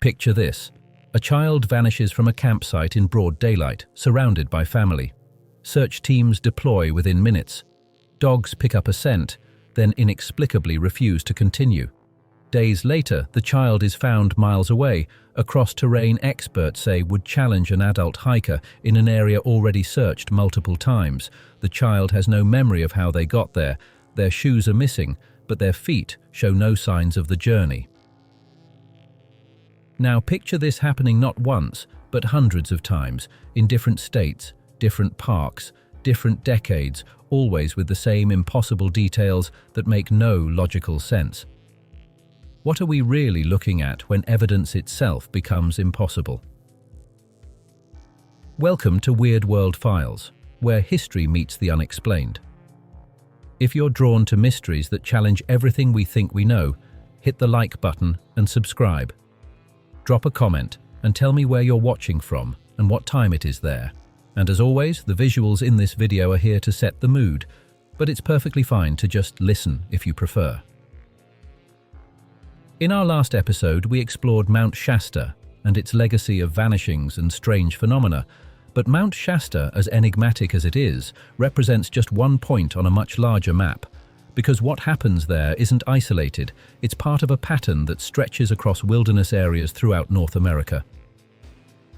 Picture this. A child vanishes from a campsite in broad daylight, surrounded by family. Search teams deploy within minutes. Dogs pick up a scent, then inexplicably refuse to continue. Days later, the child is found miles away, across terrain experts say would challenge an adult hiker in an area already searched multiple times. The child has no memory of how they got there. Their shoes are missing, but their feet show no signs of the journey. Now picture this happening not once, but hundreds of times, in different states, different parks, different decades, always with the same impossible details that make no logical sense. What are we really looking at when evidence itself becomes impossible? Welcome to Weird World Files, where history meets the unexplained. If you're drawn to mysteries that challenge everything we think we know, hit the like button and subscribe. Drop a comment and tell me where you're watching from and what time it is there. And as always, the visuals in this video are here to set the mood, but it's perfectly fine to just listen if you prefer. In our last episode, we explored Mount Shasta and its legacy of vanishings and strange phenomena, but Mount Shasta, as enigmatic as it is, represents just one point on a much larger map, because what happens there isn't isolated, it's part of a pattern that stretches across wilderness areas throughout North America.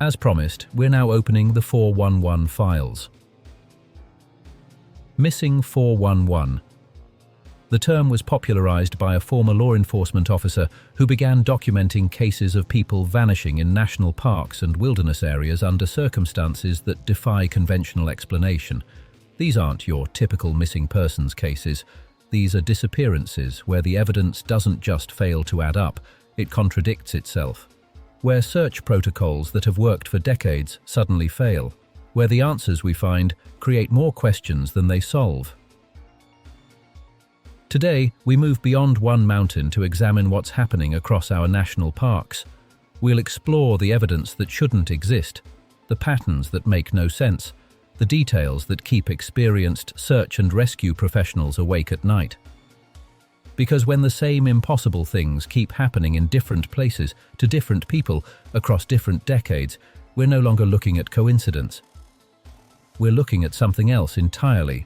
As promised, we're now opening the 411 files. Missing 411. The term was popularized by a former law enforcement officer who began documenting cases of people vanishing in national parks and wilderness areas under circumstances that defy conventional explanation. These aren't your typical missing persons cases. These are disappearances where the evidence doesn't just fail to add up, it contradicts itself. Where search protocols that have worked for decades suddenly fail. Where the answers we find create more questions than they solve. Today, we move beyond one mountain to examine what's happening across our national parks. We'll explore the evidence that shouldn't exist, the patterns that make no sense, the details that keep experienced search and rescue professionals awake at night. Because when the same impossible things keep happening in different places to different people across different decades, we're no longer looking at coincidence. We're looking at something else entirely.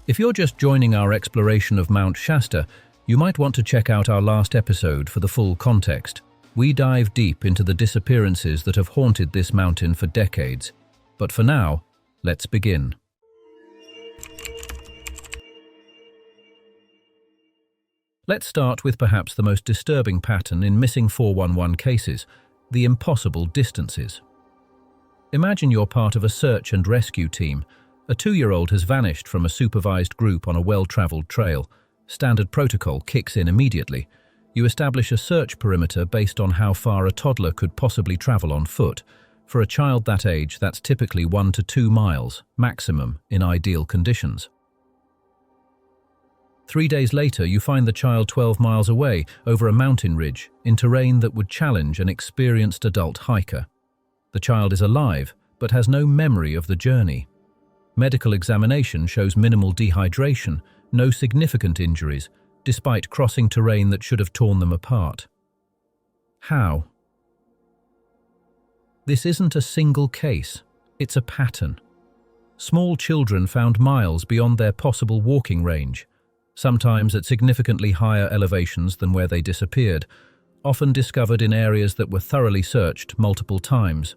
If you're just joining our exploration of Mount Shasta, you might want to check out our last episode for the full context. We dive deep into the disappearances that have haunted this mountain for decades. But for now, let's begin. Let's start with perhaps the most disturbing pattern in missing 411 cases, the impossible distances. Imagine you're part of a search and rescue team. A 2-year-old has vanished from a supervised group on a well-traveled trail. Standard protocol kicks in immediately. You establish a search perimeter based on how far a toddler could possibly travel on foot. For a child that age, that's typically 1 to 2 miles, maximum, in ideal conditions. 3 days later, you find the child 12 miles away, over a mountain ridge, in terrain that would challenge an experienced adult hiker. The child is alive, but has no memory of the journey. Medical examination shows minimal dehydration, no significant injuries, despite crossing terrain that should have torn them apart. How? This isn't a single case, it's a pattern. Small children found miles beyond their possible walking range, sometimes at significantly higher elevations than where they disappeared, often discovered in areas that were thoroughly searched multiple times.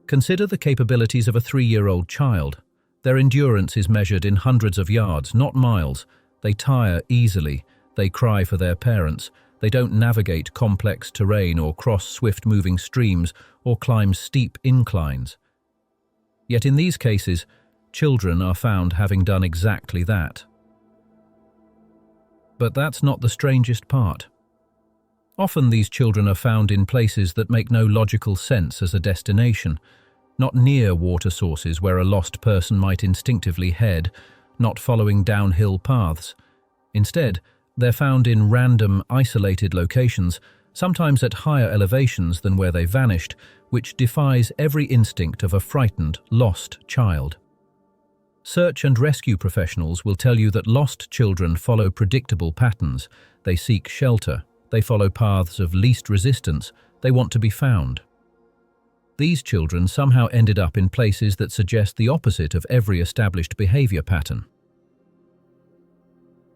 Consider the capabilities of a 3-year-old child. Their endurance is measured in hundreds of yards, not miles. They tire easily, they cry for their parents, they don't navigate complex terrain or cross swift-moving streams or climb steep inclines. Yet in these cases, children are found having done exactly that. But that's not the strangest part. Often these children are found in places that make no logical sense as a destination, not near water sources where a lost person might instinctively head, not following downhill paths. Instead, they're found in random, isolated locations, sometimes at higher elevations than where they vanished, which defies every instinct of a frightened, lost child. Search and rescue professionals will tell you that lost children follow predictable patterns. They seek shelter, They follow paths of least resistance. They want to be found. These children somehow ended up in places that suggest the opposite of every established behavior pattern.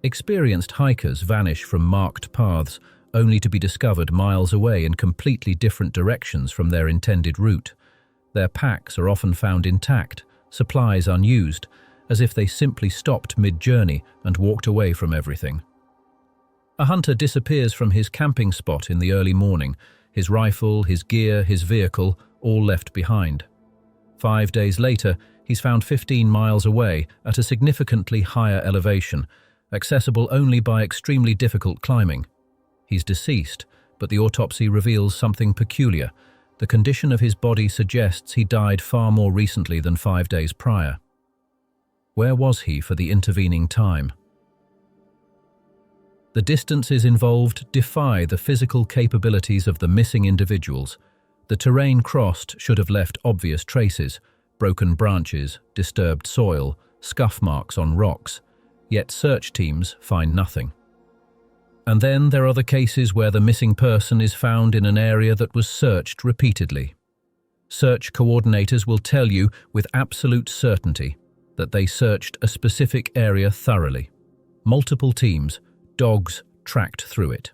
Experienced hikers vanish from marked paths only to be discovered miles away in completely different directions from their intended route. Their packs are often found intact, supplies unused, as if they simply stopped mid-journey and walked away from everything. A hunter disappears from his camping spot in the early morning, his rifle, his gear, his vehicle, all left behind. 5 days later, he's found 15 miles away at a significantly higher elevation, accessible only by extremely difficult climbing. He's deceased, but the autopsy reveals something peculiar. The condition of his body suggests he died far more recently than 5 days prior. Where was he for the intervening time? The distances involved defy the physical capabilities of the missing individuals. The terrain crossed should have left obvious traces: broken branches, disturbed soil, scuff marks on rocks, yet search teams find nothing. And then there are the cases where the missing person is found in an area that was searched repeatedly. Search coordinators will tell you with absolute certainty that they searched a specific area thoroughly. Multiple teams, dogs, tracked through it.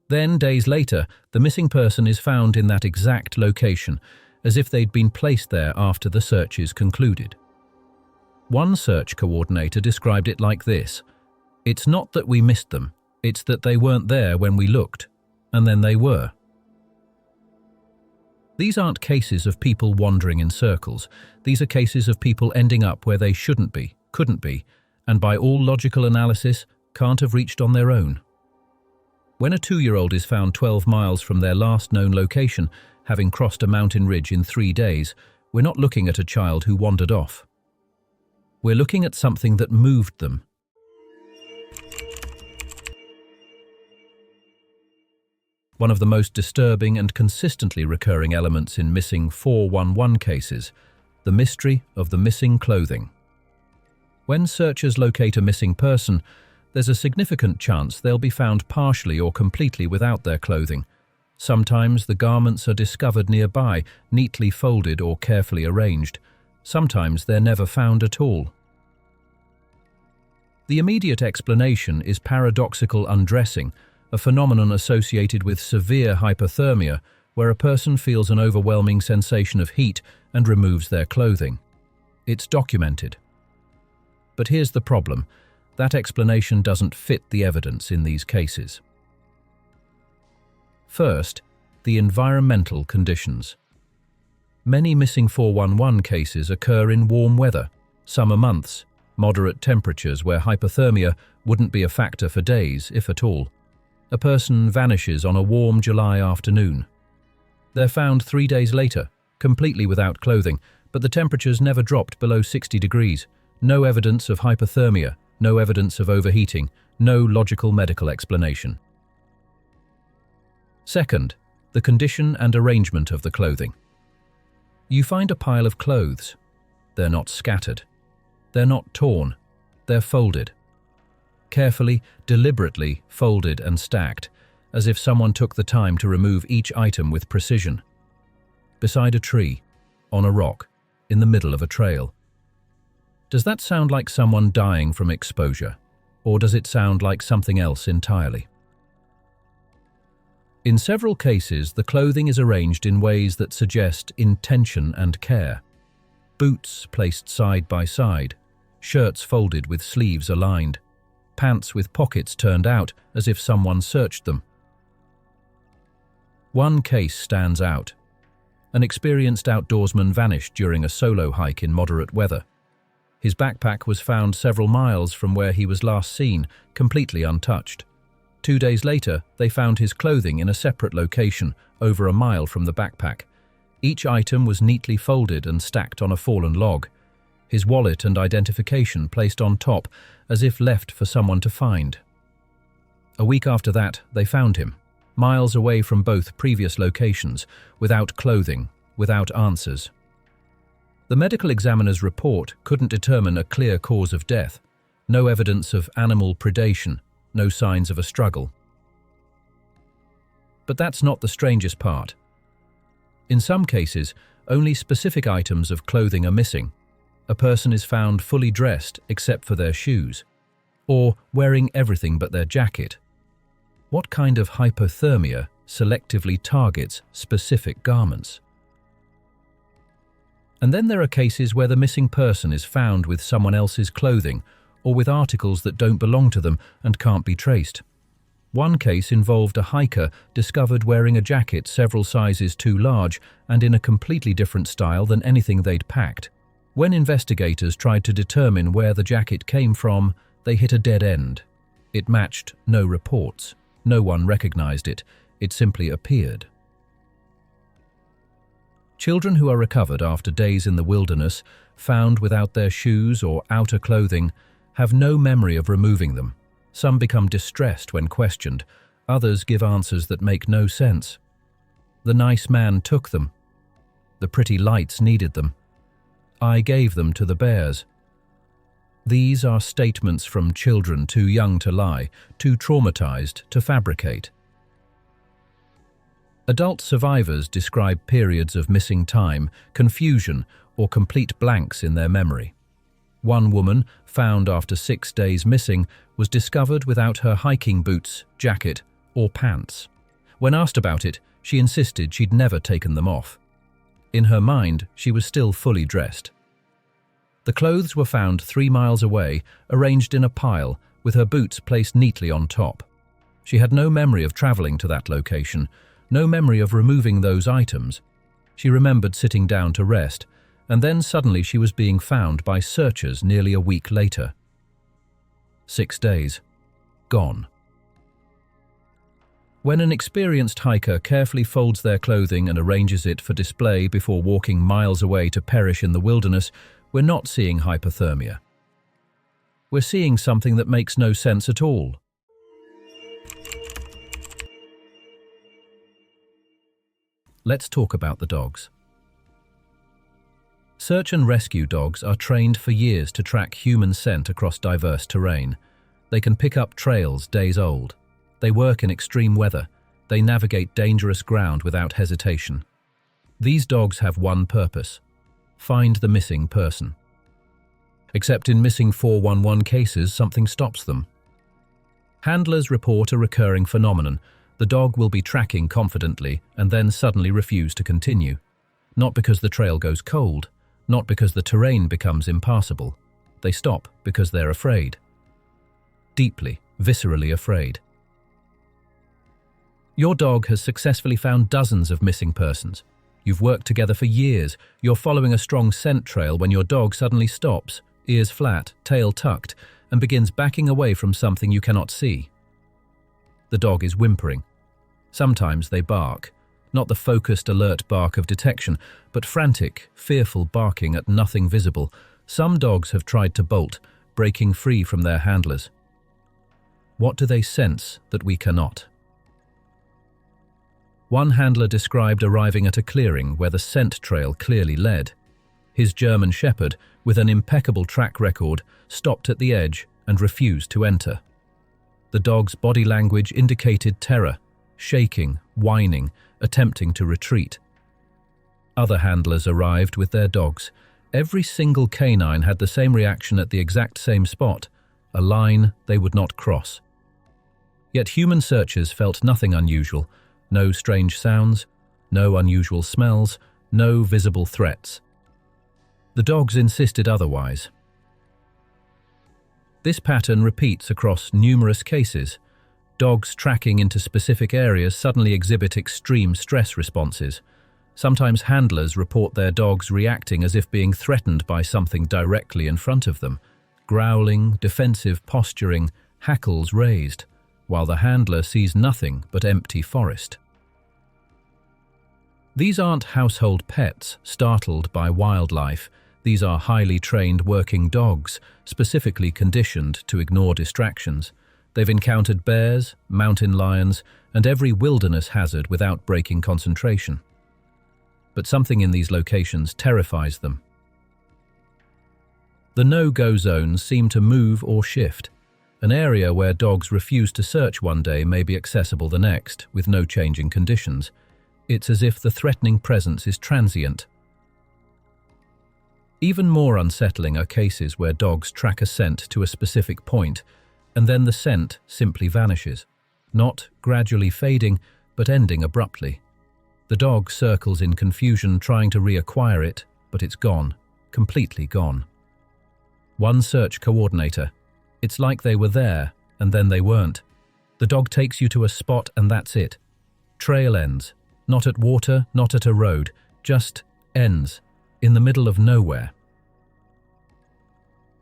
Then, days later, the missing person is found in that exact location, as if they'd been placed there after the search is concluded. One search coordinator described it like this: "It's not that we missed them, it's that they weren't there when we looked, and then they were." These aren't cases of people wandering in circles. These are cases of people ending up where they shouldn't be, couldn't be, and by all logical analysis, can't have reached on their own. When a 2-year-old is found 12 miles from their last known location, having crossed a mountain ridge in 3 days, we're not looking at a child who wandered off. We're looking at something that moved them. One of the most disturbing and consistently recurring elements in missing 411 cases, the mystery of the missing clothing. When searchers locate a missing person, there's a significant chance they'll be found partially or completely without their clothing. Sometimes the garments are discovered nearby, neatly folded or carefully arranged. Sometimes they're never found at all. The immediate explanation is paradoxical undressing, a phenomenon associated with severe hypothermia, where a person feels an overwhelming sensation of heat and removes their clothing. It's documented. But here's the problem: that explanation doesn't fit the evidence in these cases. First, the environmental conditions. Many missing 411 cases occur in warm weather, summer months, moderate temperatures where hypothermia wouldn't be a factor for days, if at all. A person vanishes on a warm July afternoon. They're found 3 days later, completely without clothing, but the temperatures never dropped below 60 degrees. No evidence of hypothermia, no evidence of overheating, no logical medical explanation. Second, the condition and arrangement of the clothing. You find a pile of clothes. They're not scattered. They're not torn. They're folded. Carefully, deliberately folded and stacked, as if someone took the time to remove each item with precision. Beside a tree, on a rock, in the middle of a trail. Does that sound like someone dying from exposure, or does it sound like something else entirely? In several cases, the clothing is arranged in ways that suggest intention and care. Boots placed side by side, shirts folded with sleeves aligned, pants with pockets turned out as if someone searched them. One case stands out. An experienced outdoorsman vanished during a solo hike in moderate weather. His backpack was found several miles from where he was last seen, completely untouched. 2 days later, they found his clothing in a separate location, over a mile from the backpack. Each item was neatly folded and stacked on a fallen log. His wallet and identification placed on top, as if left for someone to find. A week after that, they found him, miles away from both previous locations, without clothing, without answers. The medical examiner's report couldn't determine a clear cause of death. No evidence of animal predation, no signs of a struggle. But that's not the strangest part. In some cases, only specific items of clothing are missing. A person is found fully dressed except for their shoes, or wearing everything but their jacket. What kind of hypothermia selectively targets specific garments? And then there are cases where the missing person is found with someone else's clothing or with articles that don't belong to them and can't be traced. One case involved a hiker discovered wearing a jacket several sizes too large and in a completely different style than anything they'd packed. When investigators tried to determine where the jacket came from, they hit a dead end. It matched no reports. No one recognized it. It simply appeared. Children who are recovered after days in the wilderness, found without their shoes or outer clothing, have no memory of removing them. Some become distressed when questioned. Others give answers that make no sense. The nice man took them. The pretty lights needed them. I gave them to the bears. These are statements from children too young to lie, too traumatized to fabricate. Adult survivors describe periods of missing time, confusion, or complete blanks in their memory. One woman, found after 6 days missing, was discovered without her hiking boots, jacket, or pants. When asked about it, she insisted she'd never taken them off. In her mind, she was still fully dressed. The clothes were found 3 miles away, arranged in a pile, with her boots placed neatly on top. She had no memory of traveling to that location, no memory of removing those items. She remembered sitting down to rest, and then suddenly she was being found by searchers nearly a week later. 6 days. Gone. When an experienced hiker carefully folds their clothing and arranges it for display before walking miles away to perish in the wilderness, we're not seeing hypothermia. We're seeing something that makes no sense at all. Let's talk about the dogs. Search and rescue dogs are trained for years to track human scent across diverse terrain. They can pick up trails days old. They work in extreme weather. They navigate dangerous ground without hesitation. These dogs have one purpose: find the missing person. Except in missing 411 cases, something stops them. Handlers report a recurring phenomenon. The dog will be tracking confidently and then suddenly refuse to continue. Not because the trail goes cold, not because the terrain becomes impassable. They stop because they're afraid. Deeply, viscerally afraid. Your dog has successfully found dozens of missing persons. You've worked together for years. You're following a strong scent trail when your dog suddenly stops, ears flat, tail tucked, and begins backing away from something you cannot see. The dog is whimpering. Sometimes they bark. Not the focused, alert bark of detection, but frantic, fearful barking at nothing visible. Some dogs have tried to bolt, breaking free from their handlers. What do they sense that we cannot? One handler described arriving at a clearing where the scent trail clearly led. His German Shepherd, with an impeccable track record, stopped at the edge and refused to enter. The dog's body language indicated terror, shaking, whining, attempting to retreat. Other handlers arrived with their dogs. Every single canine had the same reaction at the exact same spot, a line they would not cross. Yet human searchers felt nothing unusual, no strange sounds, no unusual smells, no visible threats. The dogs insisted otherwise. This pattern repeats across numerous cases. Dogs tracking into specific areas suddenly exhibit extreme stress responses. Sometimes handlers report their dogs reacting as if being threatened by something directly in front of them. Growling, defensive posturing, hackles raised, while the handler sees nothing but empty forest. These aren't household pets startled by wildlife. These are highly trained working dogs, specifically conditioned to ignore distractions. They've encountered bears, mountain lions, and every wilderness hazard without breaking concentration. But something in these locations terrifies them. The no-go zones seem to move or shift. An area where dogs refuse to search one day may be accessible the next, with no change in conditions. It's as if the threatening presence is transient. Even more unsettling are cases where dogs track a scent to a specific point, and then the scent simply vanishes, not gradually fading, but ending abruptly. The dog circles in confusion, trying to reacquire it, but it's gone, completely gone. One search coordinator. It's like they were there, and then they weren't. The dog takes you to a spot and that's it. Trail ends. Not at water, not at a road, just ends, in the middle of nowhere.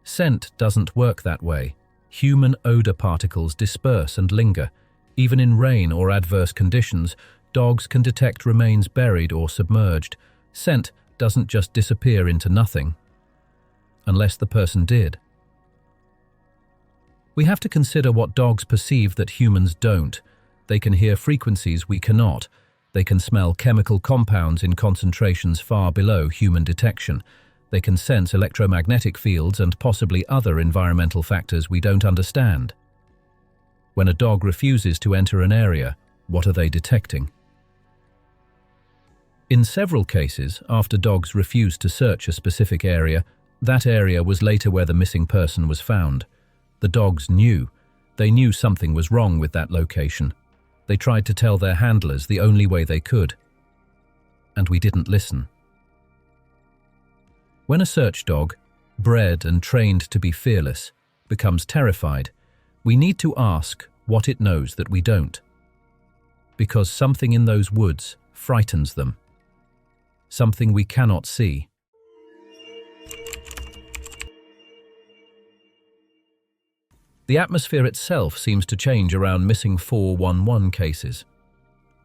Scent doesn't work that way. Human odor particles disperse and linger. Even in rain or adverse conditions, dogs can detect remains buried or submerged. Scent doesn't just disappear into nothing. Unless the person did. We have to consider what dogs perceive that humans don't. They can hear frequencies we cannot. They can smell chemical compounds in concentrations far below human detection. They can sense electromagnetic fields and possibly other environmental factors we don't understand. When a dog refuses to enter an area, what are they detecting? In several cases, after dogs refused to search a specific area, that area was later where the missing person was found. The dogs knew. They knew something was wrong with that location. They tried to tell their handlers the only way they could. And we didn't listen. When a search dog, bred and trained to be fearless, becomes terrified, we need to ask what it knows that we don't. Because something in those woods frightens them. Something we cannot see. The atmosphere itself seems to change around missing 411 cases.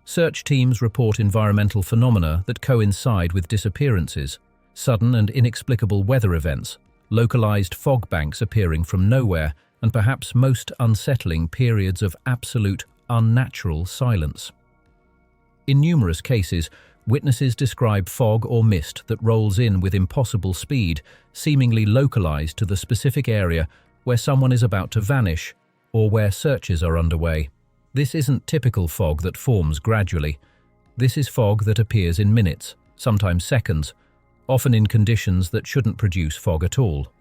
Search teams report environmental phenomena that coincide with disappearances, sudden and inexplicable weather events, localized fog banks appearing from nowhere, and perhaps most unsettling periods of absolute, unnatural silence. In numerous cases, witnesses describe fog or mist that rolls in with impossible speed, seemingly localized to the specific area where someone is about to vanish or where searches are underway. This isn't typical fog that forms gradually. This is fog that appears in minutes, sometimes seconds, often in conditions that shouldn't produce fog at all.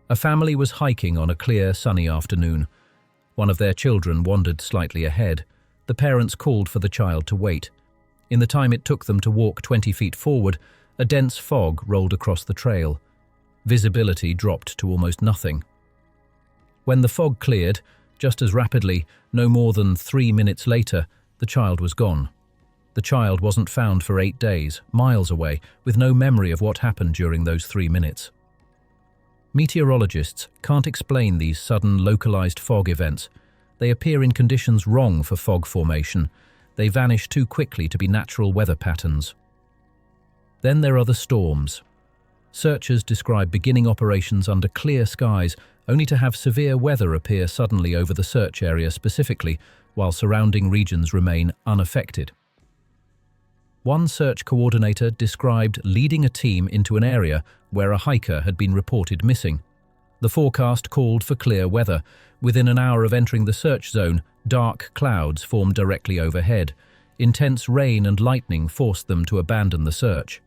A family was hiking on a clear, sunny afternoon. One of their children wandered slightly ahead. The parents called for the child to wait. In the time it took them to walk 20 feet forward, a dense fog rolled across the trail. Visibility dropped to almost nothing. When the fog cleared, just as rapidly, no more than 3 minutes later, the child was gone. The child wasn't found for 8 days, miles away, with no memory of what happened during those 3 minutes. Meteorologists can't explain these sudden, localized fog events. They appear in conditions wrong for fog formation. They vanish too quickly to be natural weather patterns. Then there are the storms. Searchers describe beginning operations under clear skies, only to have severe weather appear suddenly over the search area specifically, while surrounding regions remain unaffected. One search coordinator described leading a team into an area where a hiker had been reported missing. The forecast called for clear weather. Within an hour of entering the search zone, dark clouds formed directly overhead. Intense rain and lightning forced them to abandon the search.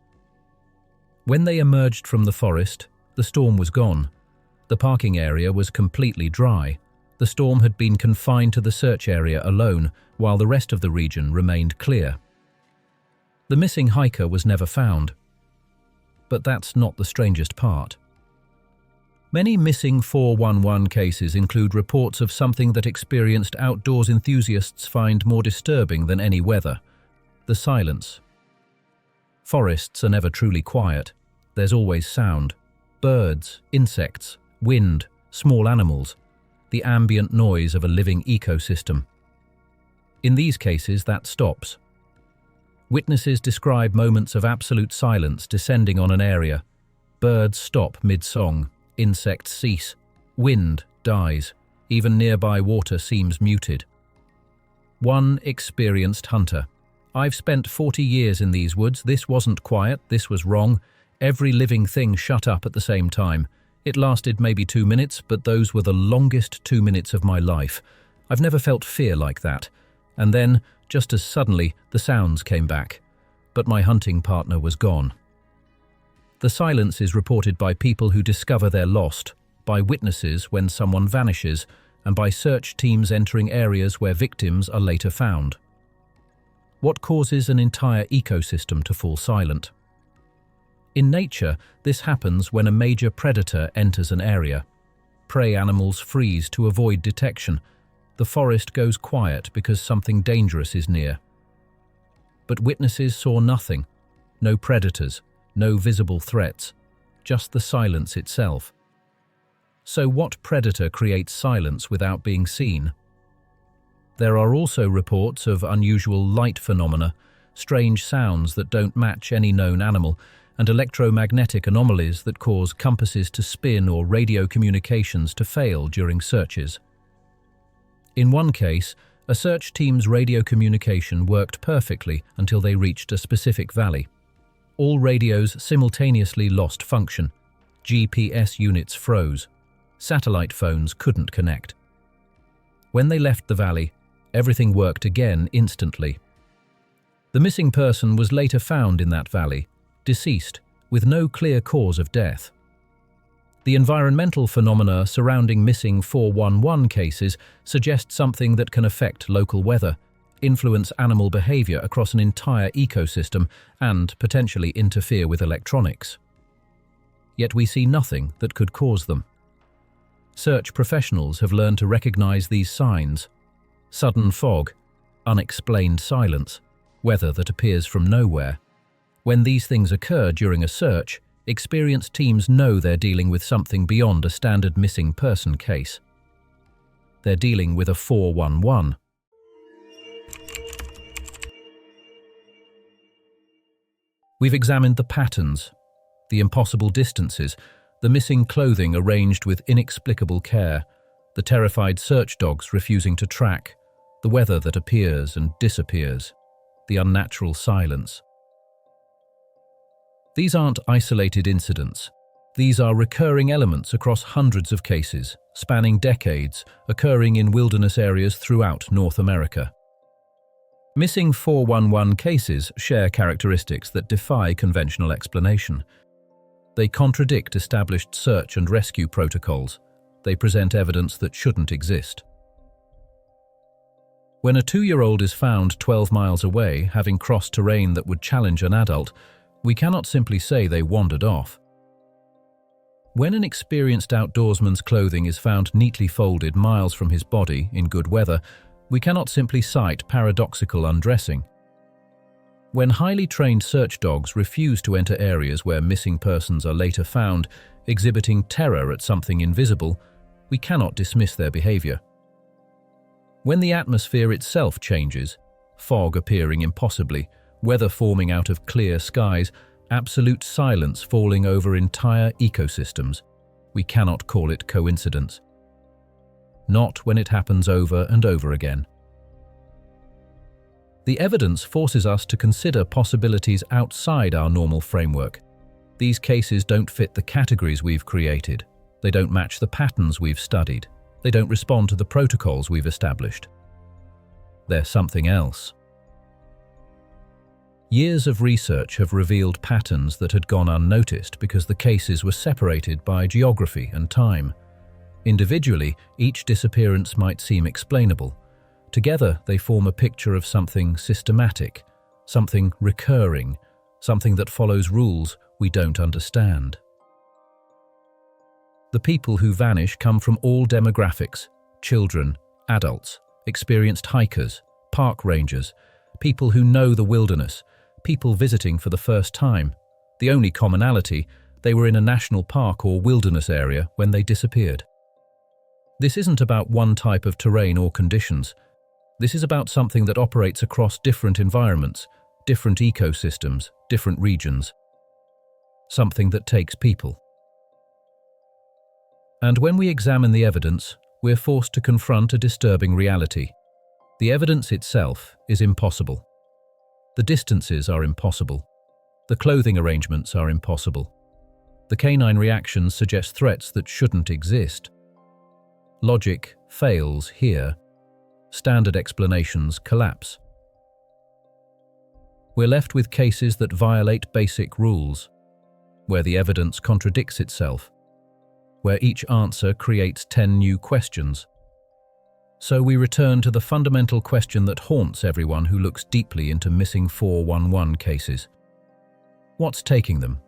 When they emerged from the forest, the storm was gone. The parking area was completely dry. The storm had been confined to the search area alone, while the rest of the region remained clear. The missing hiker was never found. But that's not the strangest part. Many missing 411 cases include reports of something that experienced outdoors enthusiasts find more disturbing than any weather: the silence. Forests are never truly quiet. There's always sound. Birds, insects, wind, small animals. The ambient noise of a living ecosystem. In these cases, that stops. Witnesses describe moments of absolute silence descending on an area. Birds stop mid-song. Insects cease. Wind dies. Even nearby water seems muted. One experienced hunter. "I've spent 40 years in these woods. This wasn't quiet. This was wrong. Every living thing shut up at the same time. It lasted maybe 2 minutes, but those were the longest 2 minutes of my life. I've never felt fear like that. And then, just as suddenly, the sounds came back. But my hunting partner was gone. The silence is reported by people who discover they're lost, by witnesses when someone vanishes, and by search teams entering areas where victims are later found. What causes an entire ecosystem to fall silent? In nature, this happens when a major predator enters an area. Prey animals freeze to avoid detection. The forest goes quiet because something dangerous is near. But witnesses saw nothing. No predators, no visible threats, just the silence itself. So what predator creates silence without being seen? There are also reports of unusual light phenomena, strange sounds that don't match any known animal, and electromagnetic anomalies that cause compasses to spin or radio communications to fail during searches. In one case, a search team's radio communication worked perfectly until they reached a specific valley. All radios simultaneously lost function. GPS units froze. Satellite phones couldn't connect. When they left the valley, everything worked again instantly. The missing person was later found in that valley, deceased, with no clear cause of death. The environmental phenomena surrounding missing 411 cases suggest something that can affect local weather, influence animal behavior across an entire ecosystem, and potentially interfere with electronics. Yet we see nothing that could cause them. Search professionals have learned to recognize these signs: sudden fog, unexplained silence, weather that appears from nowhere. When these things occur during a search, experienced teams know they're dealing with something beyond a standard missing person case. They're dealing with a 411. We've examined the patterns, the impossible distances, the missing clothing arranged with inexplicable care, the terrified search dogs refusing to track, the weather that appears and disappears, the unnatural silence. These aren't isolated incidents. These are recurring elements across hundreds of cases, spanning decades, occurring in wilderness areas throughout North America. Missing 411 cases share characteristics that defy conventional explanation. They contradict established search and rescue protocols. They present evidence that shouldn't exist. When a 2-year-old is found 12 miles away, having crossed terrain that would challenge an adult, we cannot simply say they wandered off. When an experienced outdoorsman's clothing is found neatly folded miles from his body in good weather, we cannot simply cite paradoxical undressing. When highly trained search dogs refuse to enter areas where missing persons are later found, exhibiting terror at something invisible, we cannot dismiss their behavior. When the atmosphere itself changes, fog appearing impossibly, weather forming out of clear skies, absolute silence falling over entire ecosystems, we cannot call it coincidence. Not when it happens over and over again. The evidence forces us to consider possibilities outside our normal framework. These cases don't fit the categories we've created. They don't match the patterns we've studied. They don't respond to the protocols we've established. They're something else. Years of research have revealed patterns that had gone unnoticed because the cases were separated by geography and time. Individually, each disappearance might seem explainable. Together, they form a picture of something systematic, something recurring, something that follows rules we don't understand. The people who vanish come from all demographics: children, adults, experienced hikers, park rangers, people who know the wilderness, people visiting for the first time. The only commonality, they were in a national park or wilderness area when they disappeared. This isn't about one type of terrain or conditions. This is about something that operates across different environments, different ecosystems, different regions. Something that takes people. And when we examine the evidence, we're forced to confront a disturbing reality. The evidence itself is impossible. The distances are impossible. The clothing arrangements are impossible. The canine reactions suggest threats that shouldn't exist. Logic fails here. Standard explanations collapse. We're left with cases that violate basic rules, where the evidence contradicts itself, where each answer creates 10 new questions. So we return to the fundamental question that haunts everyone who looks deeply into missing 411 cases. What's taking them?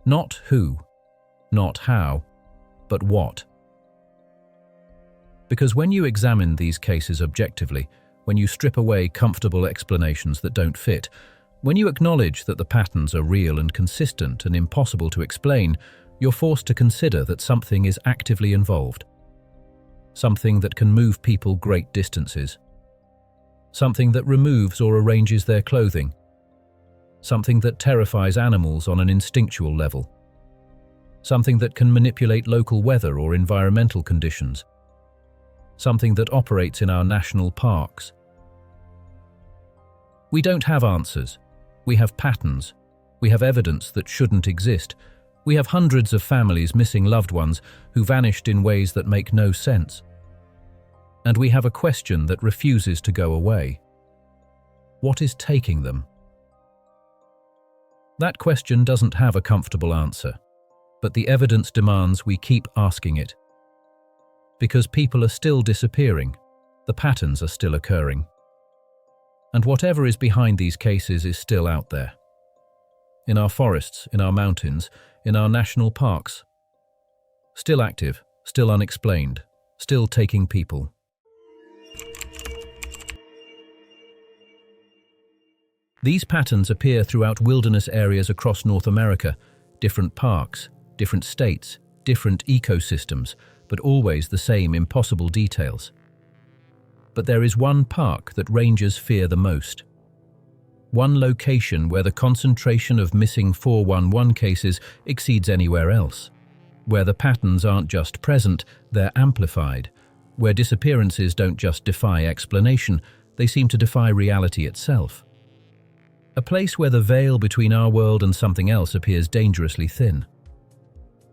Not who, not how, but what. Because when you examine these cases objectively, when you strip away comfortable explanations that don't fit, when you acknowledge that the patterns are real and consistent and impossible to explain, you're forced to consider that something is actively involved. Something that can move people great distances. Something that removes or arranges their clothing. Something that terrifies animals on an instinctual level. Something that can manipulate local weather or environmental conditions. Something that operates in our national parks. We don't have answers. We have patterns. We have evidence that shouldn't exist. We have hundreds of families missing loved ones who vanished in ways that make no sense. And we have a question that refuses to go away. What is taking them? That question doesn't have a comfortable answer, but the evidence demands we keep asking it. Because people are still disappearing, the patterns are still occurring. And whatever is behind these cases is still out there. In our forests, in our mountains, in our national parks. Still active, still unexplained, still taking people. These patterns appear throughout wilderness areas across North America, different parks, different states, different ecosystems, but always the same impossible details. But there is one park that rangers fear the most. One location where the concentration of missing 411 cases exceeds anywhere else. Where the patterns aren't just present, they're amplified. Where disappearances don't just defy explanation, they seem to defy reality itself. A place where the veil between our world and something else appears dangerously thin.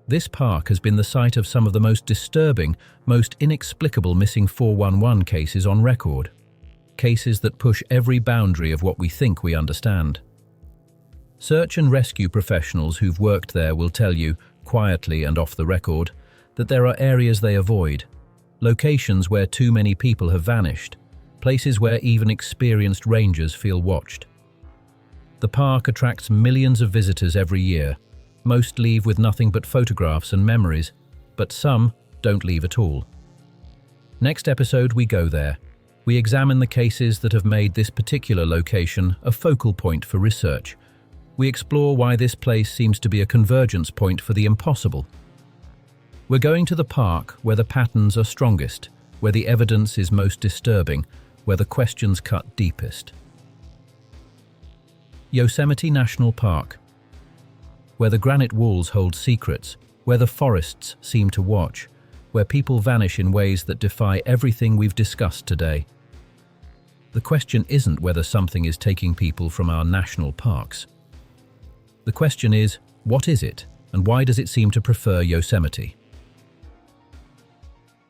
This park has been the site of some of the most disturbing, most inexplicable missing 411 cases on record. Cases that push every boundary of what we think we understand. Search and rescue professionals who've worked there will tell you, quietly and off the record, that there are areas they avoid, locations where too many people have vanished, places where even experienced rangers feel watched. The park attracts millions of visitors every year. Most leave with nothing but photographs and memories, but some don't leave at all. Next episode, we go there. We examine the cases that have made this particular location a focal point for research. We explore why this place seems to be a convergence point for the impossible. We're going to the park where the patterns are strongest, where the evidence is most disturbing, where the questions cut deepest. Yosemite National Park. Where the granite walls hold secrets, where the forests seem to watch, where people vanish in ways that defy everything we've discussed today. The question isn't whether something is taking people from our national parks. The question is, what is it, and why does it seem to prefer Yosemite?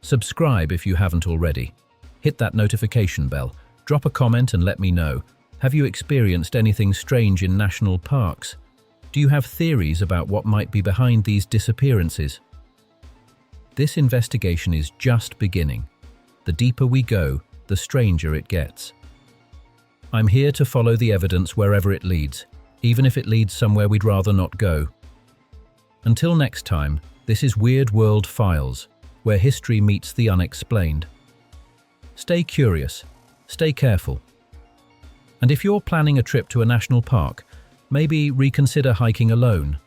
Subscribe if you haven't already. Hit that notification bell, drop a comment and let me know. Have you experienced anything strange in national parks? Do you have theories about what might be behind these disappearances? This investigation is just beginning. The deeper we go, the stranger it gets. I'm here to follow the evidence wherever it leads, even if it leads somewhere we'd rather not go. Until next time, this is Weird World Files, where history meets the unexplained. Stay curious, stay careful. And if you're planning a trip to a national park, maybe reconsider hiking alone.